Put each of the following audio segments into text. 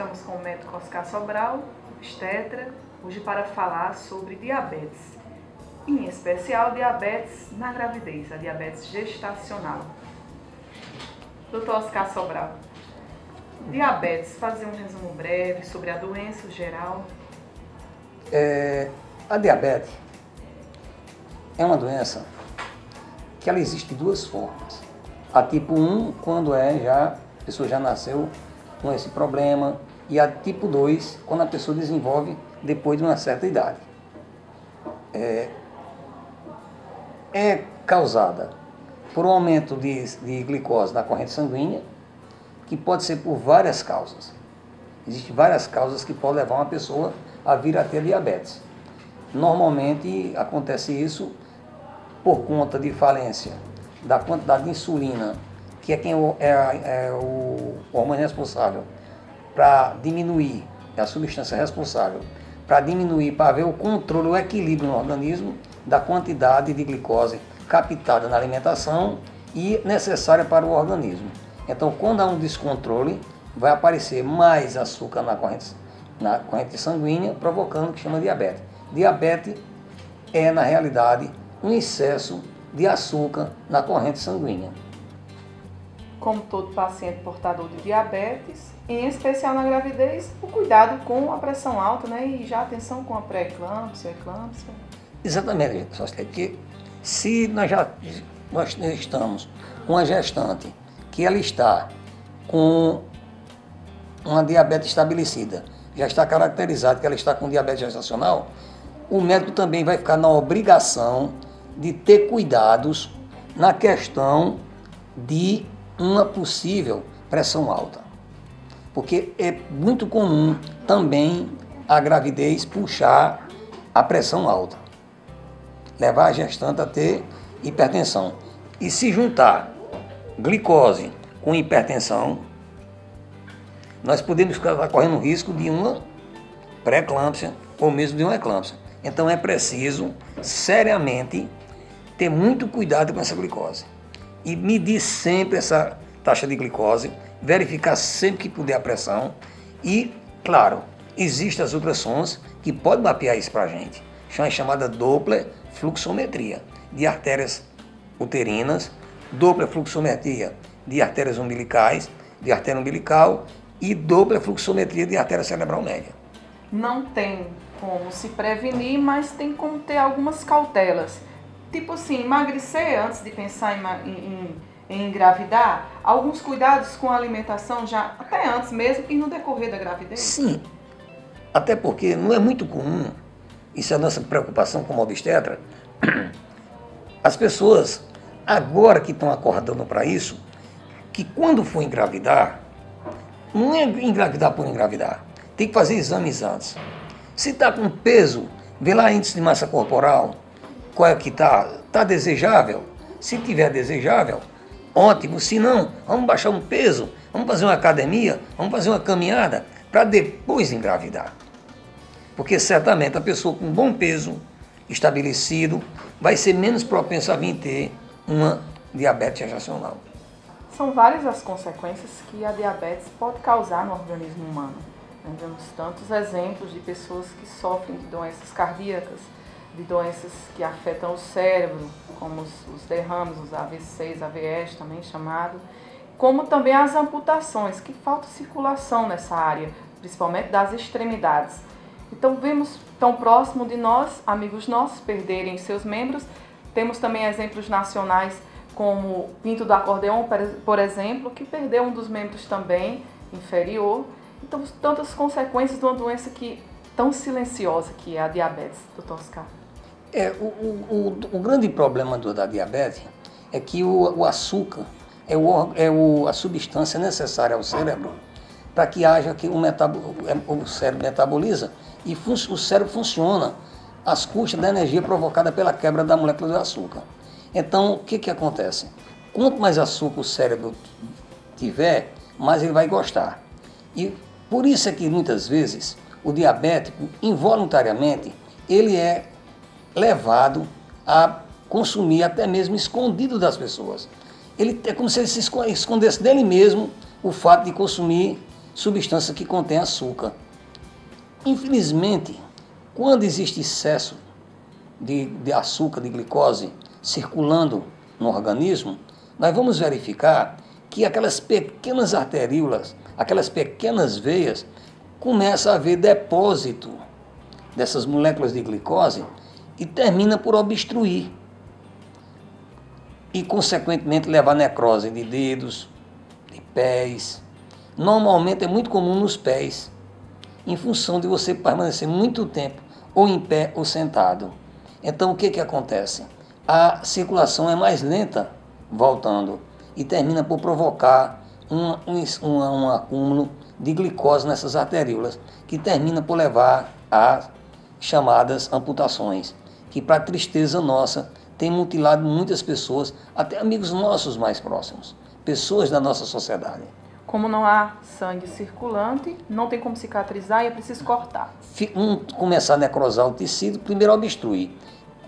Estamos com o médico Oscar Sobral, obstetra, hoje para falar sobre diabetes, em especial diabetes na gravidez, a diabetes gestacional. Dr. Oscar Sobral, diabetes, fazer um resumo breve sobre a doença geral. A diabetes é uma doença que ela existe de duas formas. A tipo 1, quando a pessoa já nasceu com esse problema, e a tipo 2, quando a pessoa desenvolve depois de uma certa idade. É causada por um aumento de glicose na corrente sanguínea, que pode ser por várias causas. Existem várias causas que podem levar uma pessoa a vir a ter diabetes. Normalmente acontece isso por conta de falência da quantidade de insulina, que é o hormônio responsável para diminuir, é a substância responsável para diminuir, para haver o controle, o equilíbrio no organismo da quantidade de glicose captada na alimentação e necessária para o organismo. Então, quando há um descontrole, vai aparecer mais açúcar na corrente sanguínea, provocando o que chama diabetes. Diabetes é, na realidade, um excesso de açúcar na corrente sanguínea. Como todo paciente portador de diabetes, em especial na gravidez, o cuidado com a pressão alta, né? E já atenção com a pré-eclâmpsia, eclâmpsia. Exatamente, só que se nós estamos com uma gestante que ela está com uma diabetes estabelecida, já está caracterizado que ela está com diabetes gestacional, o médico também vai ficar na obrigação de ter cuidados na questão de uma possível pressão alta. Porque é muito comum também a gravidez puxar a pressão alta, levar a gestante a ter hipertensão. E se juntar glicose com hipertensão, nós podemos estar correndo o risco de uma pré-eclâmpsia ou mesmo de uma eclâmpsia. Então é preciso, seriamente, ter muito cuidado com essa glicose. E medir sempre essa taxa de glicose, verificar sempre que puder a pressão e, claro, existem as ultrassons que podem mapear isso para a gente. É chamada Doppler fluxometria de artérias uterinas, Doppler fluxometria de artérias umbilicais, de artéria umbilical e Doppler fluxometria de artéria cerebral média. Não tem como se prevenir, mas tem como ter algumas cautelas. Tipo assim, emagrecer antes de pensar em engravidar, alguns cuidados com a alimentação já até antes mesmo e no decorrer da gravidez? Sim, até porque não é muito comum, isso é a nossa preocupação como obstetra, as pessoas agora que estão acordando para isso, que quando for engravidar, não é engravidar por engravidar, tem que fazer exames antes. Se está com peso, vê lá índice de massa corporal, qual é que está desejável. Se tiver desejável, ótimo. Se não, vamos baixar um peso, vamos fazer uma academia, vamos fazer uma caminhada para depois engravidar. Porque certamente a pessoa com bom peso estabelecido vai ser menos propensa a vir ter uma diabetes gestacional. São várias as consequências que a diabetes pode causar no organismo humano. Nós vemos tantos exemplos de pessoas que sofrem de doenças cardíacas, de doenças que afetam o cérebro, como os derrames, os AVCs, AVEs também chamado, como também as amputações, que falta circulação nessa área, principalmente das extremidades. Então vemos tão próximo de nós, amigos nossos, perderem seus membros. Temos também exemplos nacionais como Pinto do Acordeon, por exemplo, que perdeu um dos membros também, inferior. Então, tantas consequências de uma doença tão silenciosa que é a diabetes, Dr. Oscar. O grande problema da diabetes é que o açúcar é a substância necessária ao cérebro para que haja que o cérebro metaboliza e o cérebro funciona às custas da energia provocada pela quebra da molécula do açúcar. Então, o que acontece? Quanto mais açúcar o cérebro tiver, mais ele vai gostar. E por isso é que muitas vezes o diabético, involuntariamente, ele é levado a consumir até mesmo escondido das pessoas. É como se ele se escondesse dele mesmo o fato de consumir substância que contém açúcar. Infelizmente, quando existe excesso de açúcar, de glicose circulando no organismo, nós vamos verificar que aquelas pequenas arteríolas, aquelas pequenas veias, começa a haver depósito dessas moléculas de glicose e termina por obstruir e, consequentemente, levar necrose de dedos, de pés. Normalmente é muito comum nos pés, em função de você permanecer muito tempo ou em pé ou sentado. Então, o que acontece? A circulação é mais lenta voltando e termina por provocar um acúmulo de glicose nessas arteríolas, que termina por levar a chamadas amputações, que, para tristeza nossa, tem mutilado muitas pessoas, até amigos nossos mais próximos, pessoas da nossa sociedade. Como não há sangue circulante, não tem como cicatrizar e é preciso cortar. Começar a necrosar o tecido, primeiro obstruir.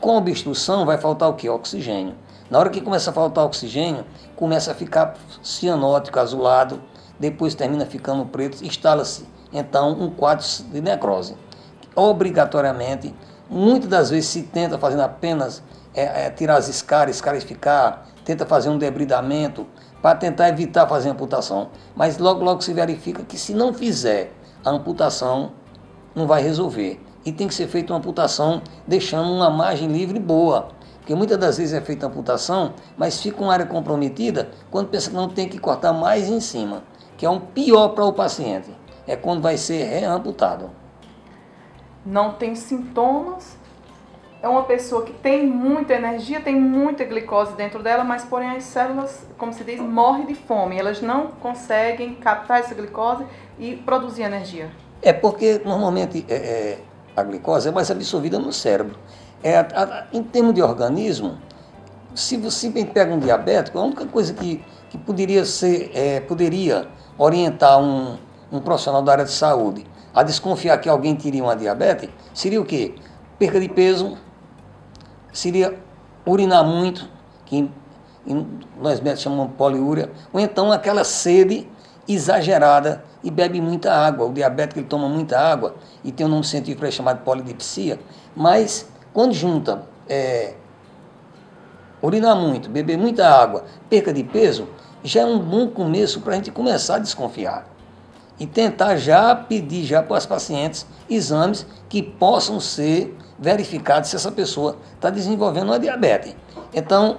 Com a obstrução vai faltar o quê? Oxigênio. Na hora que começa a faltar oxigênio, começa a ficar cianótico, azulado, depois termina ficando preto, instala-se então um quadro de necrose. Obrigatoriamente, muitas das vezes se tenta fazendo apenas tirar as escarificar, tenta fazer um debridamento para tentar evitar fazer amputação. Mas logo se verifica que, se não fizer a amputação, não vai resolver. E tem que ser feita uma amputação deixando uma margem livre boa. Porque muitas das vezes é feita a amputação, mas fica uma área comprometida quando pensa que não tem que cortar mais em cima, que é um pior para o paciente. É quando vai ser reamputado. Não tem sintomas. É uma pessoa que tem muita energia, tem muita glicose dentro dela, mas porém as células, como se diz, morrem de fome. Elas não conseguem captar essa glicose e produzir energia. É porque normalmente a glicose é mais absorvida no cérebro. Em termos de organismo, se você pega um diabético, a única coisa que poderia orientar um profissional da área de saúde a desconfiar que alguém teria uma diabetes, seria o quê? Perca de peso, seria urinar muito, que nós médicos chamamos poliúria, ou então aquela sede exagerada e bebe muita água. O diabético, ele toma muita água e tem um nome científico para ele chamado polidipsia, mas quando junta urinar muito, beber muita água, perca de peso, já é um bom começo para a gente começar a desconfiar e tentar já pedir já para as pacientes exames que possam ser verificados se essa pessoa está desenvolvendo uma diabetes. Então,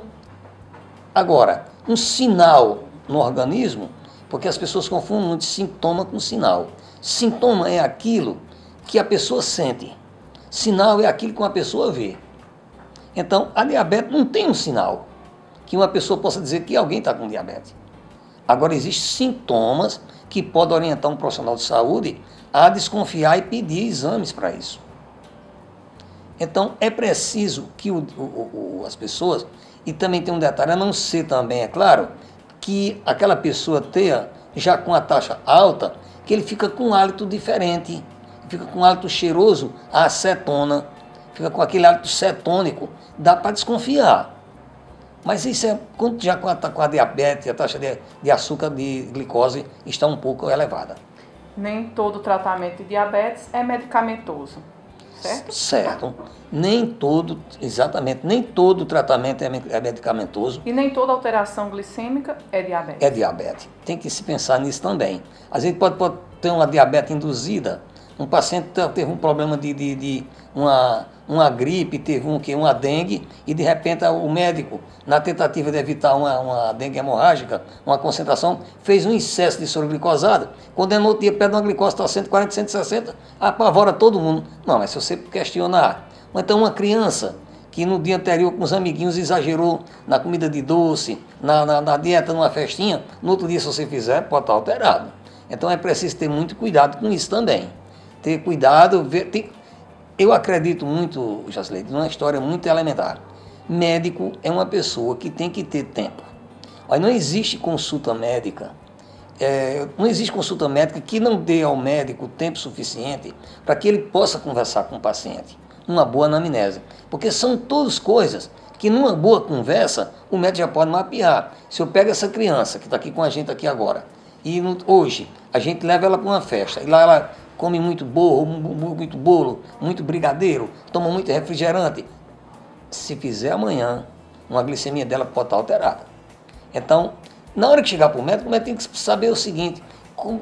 agora, um sinal no organismo, porque as pessoas confundem muito sintoma com sinal. Sintoma é aquilo que a pessoa sente. Sinal é aquilo que uma pessoa vê. Então, a diabetes não tem um sinal que uma pessoa possa dizer que alguém está com diabetes. Agora, existem sintomas que podem orientar um profissional de saúde a desconfiar e pedir exames para isso. Então, é preciso que as pessoas, e também tem um detalhe, a não ser também, é claro, que aquela pessoa tenha, já com a taxa alta, que ele fica com um hálito diferente, fica com um hálito cheiroso a acetona, fica com aquele hálito cetônico, dá para desconfiar. Mas isso é quando já com a diabetes, a taxa de açúcar, de glicose está um pouco elevada. Nem todo tratamento de diabetes é medicamentoso, certo? Certo. Exatamente, nem todo tratamento é medicamentoso. E nem toda alteração glicêmica é diabetes. É diabetes. Tem que se pensar nisso também. Às vezes pode ter uma diabetes induzida. Um paciente teve um problema de uma gripe, teve uma dengue, e de repente o médico, na tentativa de evitar uma dengue hemorrágica, uma concentração, fez um excesso de soro glicosado. Quando no outro dia pede uma glicose, está 140, 160, apavora todo mundo. Não, mas se você questionar, ou então uma criança que no dia anterior com os amiguinhos exagerou na comida de doce, na dieta, numa festinha, no outro dia, se você fizer, pode estar alterado. Então é preciso ter muito cuidado com isso também. Ter cuidado, eu acredito muito, Jasleide, numa história muito elementar. Médico é uma pessoa que tem que ter tempo. Olha, não existe consulta médica, que não dê ao médico tempo suficiente para que ele possa conversar com o paciente. Uma boa anamnese. Porque são todas coisas que numa boa conversa o médico já pode mapear. Se eu pego essa criança que está aqui com a gente aqui agora, E hoje, a gente leva ela para uma festa, e lá ela come muito bolo, muito brigadeiro, toma muito refrigerante. Se fizer amanhã, uma glicemia dela pode estar alterada. Então, na hora que chegar para o médico tem que saber o seguinte: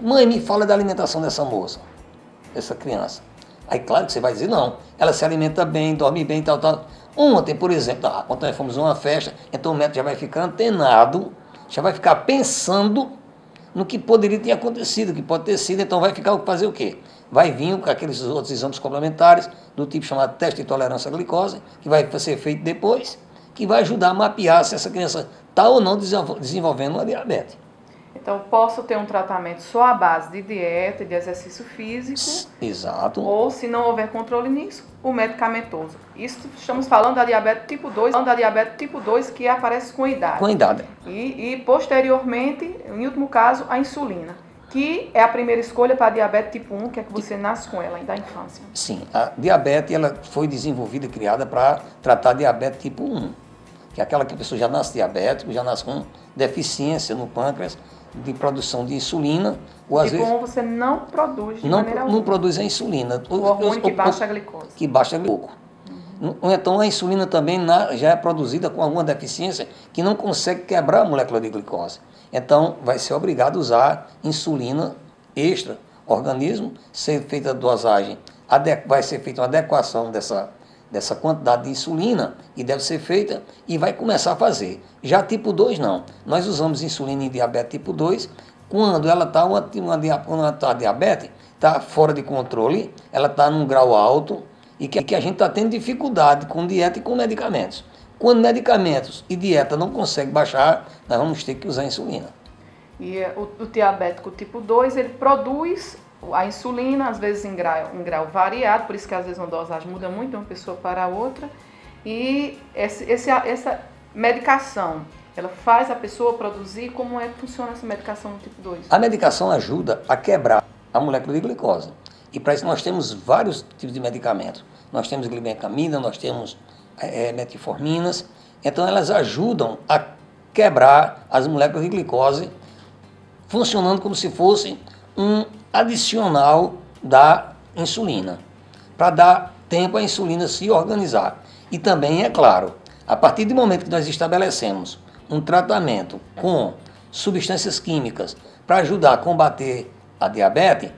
mãe, me fala da alimentação dessa moça, dessa criança. Aí, claro que você vai dizer, não, ela se alimenta bem, dorme bem, tal. Ontem, por exemplo, quando nós fomos a uma festa, então o médico já vai ficar antenado, já vai ficar pensando no que poderia ter acontecido, que pode ter sido, então vai ficar fazer o quê? Vai vir com aqueles outros exames complementares, do tipo chamado teste de tolerância à glicose, que vai ser feito depois, que vai ajudar a mapear se essa criança está ou não desenvolvendo uma diabetes. Então, posso ter um tratamento só à base de dieta e de exercício físico. Exato. Ou, se não houver controle nisso, o medicamentoso. Isso estamos falando da diabetes tipo 2, que aparece com a idade. Com a idade. E posteriormente, em último caso, a insulina, que é a primeira escolha para a diabetes tipo 1, que é que você nasce com ela ainda da infância. Sim, a diabetes ela foi desenvolvida e criada para tratar diabetes tipo 1, que é aquela que a pessoa já nasce diabético, já nasce com deficiência no pâncreas, de produção de insulina. Ou às vezes, você não produz de maneira alguma. Não produz a insulina. O hormônio que baixa a glicose. Que baixa a glicose. Então a insulina também já é produzida com alguma deficiência que não consegue quebrar a molécula de glicose. Então vai ser obrigado a usar insulina extra, organismo, ser feita a dosagem, vai ser feita uma adequação dessa quantidade de insulina e deve ser feita e vai começar a fazer. Já tipo 2 não. Nós usamos insulina em diabetes tipo 2 quando ela está a diabetes está fora de controle, ela está num grau alto e que a gente está tendo dificuldade com dieta e com medicamentos. Quando medicamentos e dieta não conseguem baixar, nós vamos ter que usar insulina. E o diabético tipo 2, ele produz a insulina, às vezes em grau variado, por isso que às vezes uma dosagem muda muito de uma pessoa para a outra. E essa medicação, ela faz a pessoa produzir. Como é que funciona essa medicação no tipo 2? A medicação ajuda a quebrar a molécula de glicose. E para isso nós temos vários tipos de medicamentos. Nós temos glibenclamida, nós temos metforminas. Então elas ajudam a quebrar as moléculas de glicose, funcionando como se fosse um adicional da insulina, para dar tempo à insulina se organizar. E também, é claro, a partir do momento que nós estabelecemos um tratamento com substâncias químicas para ajudar a combater a diabetes,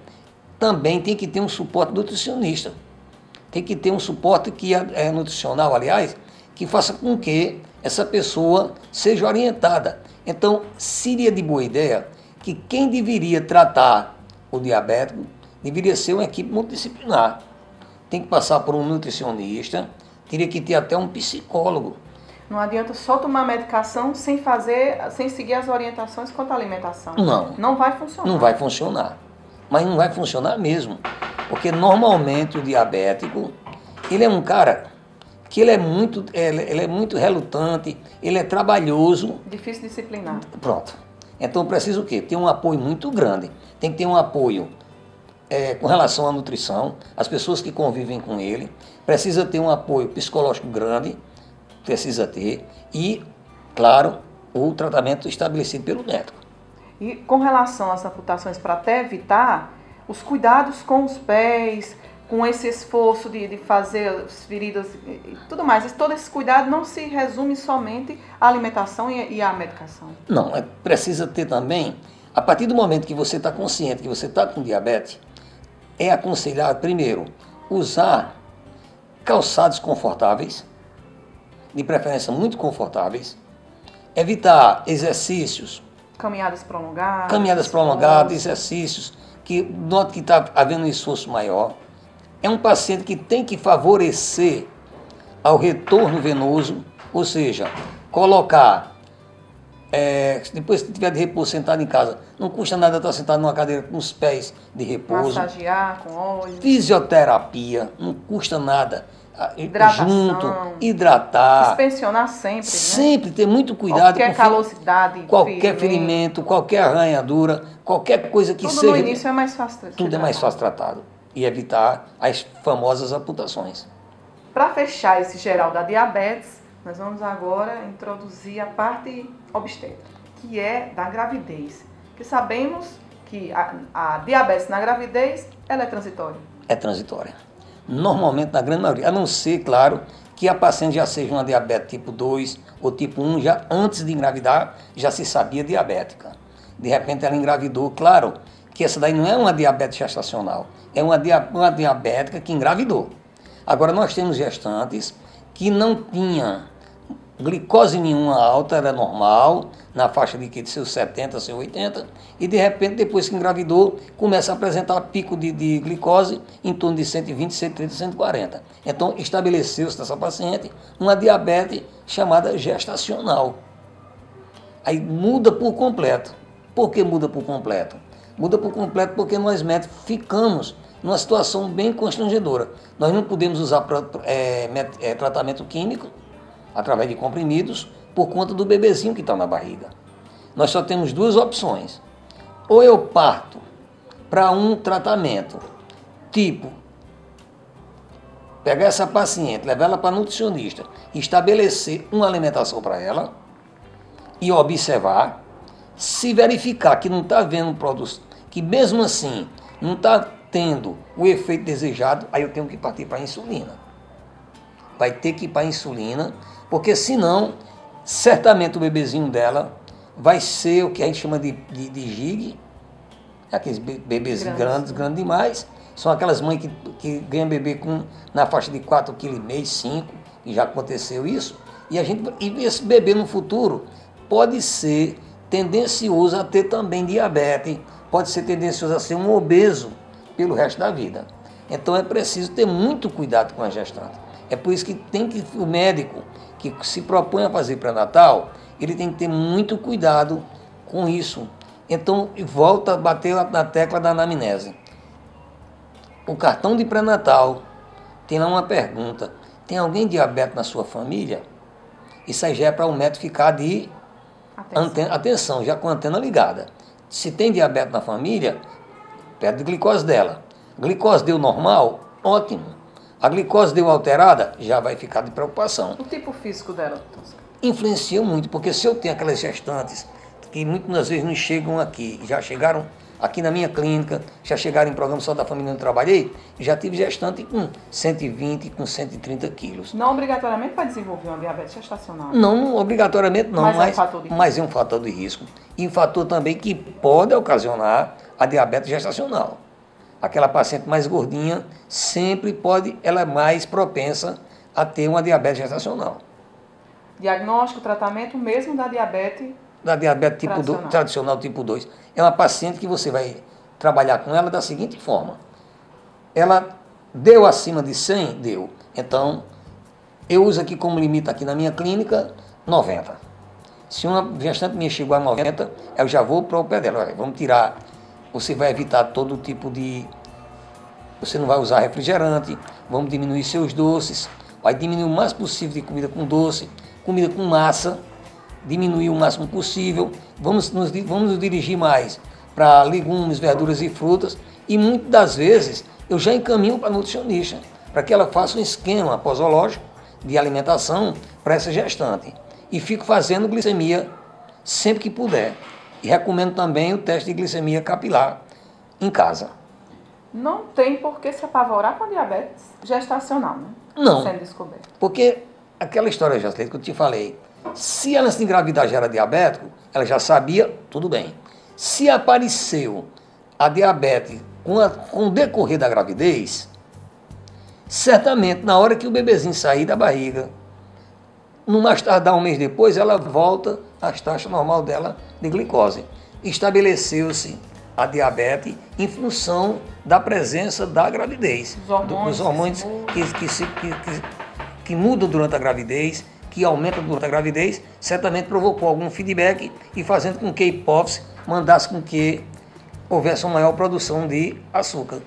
também tem que ter um suporte nutricionista. Tem que ter um suporte que é nutricional, aliás, que faça com que essa pessoa seja orientada. Então, seria de boa ideia que quem deveria tratar o diabético deveria ser uma equipe multidisciplinar. Tem que passar por um nutricionista, teria que ter até um psicólogo. Não adianta só tomar medicação sem seguir as orientações quanto à alimentação. Não. Não vai funcionar. Não vai funcionar. Mas não vai funcionar mesmo. Porque normalmente o diabético, ele é um cara que ele é muito relutante, ele é trabalhoso. Difícil disciplinar. Pronto. Então precisa o quê? Ter um apoio muito grande. Tem que ter um apoio com relação à nutrição, as pessoas que convivem com ele. Precisa ter um apoio psicológico grande, precisa ter. E, claro, o tratamento estabelecido pelo médico. E com relação às amputações, para até evitar, os cuidados com os pés, com esse esforço de fazer as feridas e tudo mais, todo esse cuidado não se resume somente à alimentação e à medicação. Não, precisa ter também, a partir do momento que você está consciente que você está com diabetes, é aconselhado, primeiro, usar calçados confortáveis, de preferência muito confortáveis, evitar exercícios, caminhadas prolongadas, exercícios que note que está havendo um esforço maior. É um paciente que tem que favorecer ao retorno venoso, ou seja, colocar, depois que tiver de repouso sentado em casa, não custa nada estar sentado numa cadeira com os pés de repouso. Massagear com óleo. Fisioterapia, não custa nada. Hidratação. Hidratar. Inspecionar sempre, Sempre ter muito cuidado. Qualquer calosidade. Qualquer ferimento, qualquer arranhadura, qualquer coisa que tudo seja. No início é mais fácil. Tudo é mais fácil tratado. E evitar as famosas amputações. Para fechar esse geral da diabetes, nós vamos agora introduzir a parte obstétrica, que é da gravidez. Porque sabemos que a diabetes na gravidez, ela é transitória. É transitória. Normalmente, na grande maioria, a não ser, claro, que a paciente já seja uma diabetes tipo 2 ou tipo 1, já antes de engravidar, já se sabia diabética. De repente ela engravidou, claro, que essa daí não é uma diabetes gestacional, é uma diabética que engravidou. Agora, nós temos gestantes que não tinham glicose nenhuma alta, era normal, na faixa de seus 70, seus 80, e de repente, depois que engravidou, começa a apresentar pico de glicose em torno de 120, 130, 140. Então, estabeleceu-se nessa paciente uma diabetes chamada gestacional. Aí muda por completo. Por que muda por completo? Muda por completo porque nós médicos ficamos numa situação bem constrangedora. Nós não podemos usar tratamento químico através de comprimidos por conta do bebezinho que está na barriga. Nós só temos duas opções. Ou eu parto para um tratamento, tipo, pegar essa paciente, levar ela para nutricionista, estabelecer uma alimentação para ela e observar. Se verificar que não está havendo produto, que mesmo assim não está tendo o efeito desejado, aí eu tenho que partir para a insulina. Vai ter que ir para a insulina, porque senão, certamente o bebezinho dela vai ser o que a gente chama de gig, aqueles bebezinhos grandes demais. São aquelas mães que ganham bebê na faixa de 4,5 kg, 5 kg, e já aconteceu isso. E esse bebê no futuro pode ser tendencioso a ter também diabetes, pode ser tendencioso a ser um obeso pelo resto da vida. Então é preciso ter muito cuidado com a gestante. É por isso que o médico que se propõe a fazer pré-natal, ele tem que ter muito cuidado com isso. Então, volta a bater na tecla da anamnese. O cartão de pré-natal tem lá uma pergunta: tem alguém diabético na sua família? Isso aí já é para o médico ficar de atenção, já com a antena ligada. Se tem diabetes na família, pede a glicose dela. Glicose deu normal? Ótimo. A glicose deu alterada? Já vai ficar de preocupação. O tipo físico dela, Tosca? Influencia muito, porque se eu tenho aquelas gestantes que muitas vezes não chegam aqui, já chegaram aqui na minha clínica, já chegaram em programa Saúde da Família onde eu trabalhei, já tive gestante com 120, com 130 quilos. Não obrigatoriamente para desenvolver uma diabetes gestacional? Não, obrigatoriamente não, mas é um fator de risco. E um fator também que pode ocasionar a diabetes gestacional. Aquela paciente mais gordinha ela é mais propensa a ter uma diabetes gestacional. Diagnóstico, tratamento mesmo da diabetes? Da diabetes tradicional tipo 2. É uma paciente que você vai trabalhar com ela da seguinte forma. Ela deu acima de 100? Deu. Então, eu uso aqui como limite aqui na minha clínica 90. Se uma gestante minha chegou a 90, eu já vou para o pé dela. Olha, vamos tirar, você vai evitar todo tipo de... Você não vai usar refrigerante, vamos diminuir seus doces, vai diminuir o máximo possível de comida com doce, comida com massa, diminuir o máximo possível, vamos nos dirigir mais para legumes, verduras e frutas, e muitas das vezes eu já encaminho para a nutricionista, para que ela faça um esquema posológico de alimentação para essa gestante. E fico fazendo glicemia sempre que puder. E recomendo também o teste de glicemia capilar em casa. Não tem por que se apavorar com a diabetes gestacional, né? Não, sendo descoberto. Porque aquela história já que eu te falei, se ela se engravidar já era diabético, ela já sabia, tudo bem. Se apareceu a diabetes com o decorrer da gravidez, certamente na hora que o bebezinho sair da barriga, no mais tardar um mês depois, ela volta às taxas normal dela de glicose. Estabeleceu-se a diabetes em função da presença da gravidez, dos hormônios que mudam durante a gravidez, que aumentam durante a gravidez, certamente provocou algum feedback e fazendo com que a hipófise mandasse com que houvesse uma maior produção de açúcar.